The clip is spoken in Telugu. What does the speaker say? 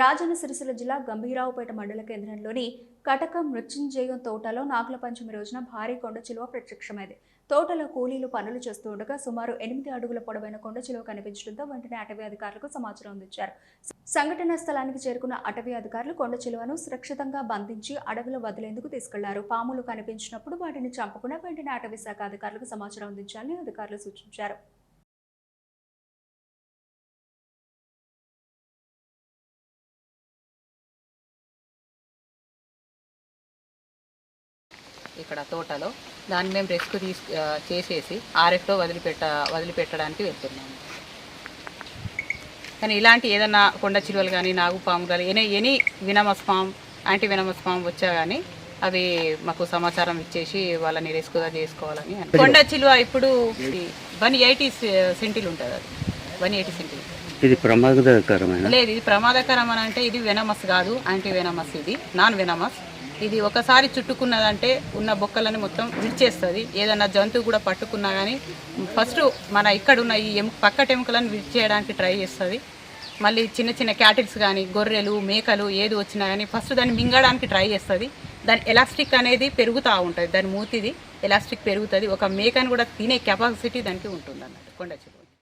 రాజన్న సిరిసిల్ల జిల్లా గంభీరావుపేట మండల కేంద్రంలోని కటక మృత్యుంజయం తోటలో నాగుల పంచమి రోజున భారీ కొండ చిలువ ప్రత్యక్షమైంది. తోటలో కూలీలు పనులు చేస్తూ ఉండగా సుమారు 8 అడుగుల పొడవైన కొండ చిలువ కనిపించడంతో వెంటనే అటవీ అధికారులకు సమాచారం అందించారు. సంఘటనా స్థలానికి చేరుకున్న అటవీ అధికారులు కొండ చిలువను సురక్షితంగా బంధించి అడవిలో వదిలేందుకు తీసుకెళ్లారు. పాములు కనిపించినప్పుడు వాటిని చంపకుండా వెంటనే అటవీ శాఖ అధికారులకు సమాచారం అందించాలని అధికారులు సూచించారు. ఇక్కడ తోటలో దాన్ని మేము రెస్క్యూ చేసేసి ఆర్ఎఫ్లో వదిలిపెట్టడానికి వెళ్తున్నాము. కానీ ఇలాంటి ఏదన్నా కొండ చిలువలు కానీ నాగుపాము కానీ ఎనీ వినమస్ పామ్ యాంటీ వినమస్ పామ్ వచ్చా కానీ అవి మాకు సమాచారం ఇచ్చేసి వాళ్ళని రెస్క్యూగా చేసుకోవాలని. కొండ చిలువ ఇప్పుడు 180 సెంటీలు ఉంటుంది. అది 180 సెంటీలు. ఇది ప్రమాదకరమైన లేదు, ఇది ప్రమాదకరం అని అంటే ఇది వెనమస్ కాదు, యాంటీ వెనమస్. ఇది నాన్ వెనమస్. ఇది ఒకసారి చుట్టుకున్నదంటే ఉన్న బొక్కలని మొత్తం విడిచేస్తుంది. ఏదన్నా జంతువు కూడా పట్టుకున్నా కానీ ఫస్ట్ మన ఇక్కడ ఉన్న ఈ పక్కటెముకలను విడిచేయడానికి ట్రై చేస్తుంది. మళ్ళీ చిన్న చిన్న క్యాటిల్స్ కానీ గొర్రెలు మేకలు ఏది వచ్చినా కానీ ఫస్ట్ దాన్ని మింగడానికి ట్రై చేస్తుంది. దాని ఎలాస్టిక్ అనేది పెరుగుతూ ఉంటుంది. దాని మూతిది ఎలాస్టిక్ పెరుగుతుంది. ఒక మేకను కూడా తినే కెపాసిటీ దానికి ఉంటుంది అన్నట్టు కొండ చిలువ.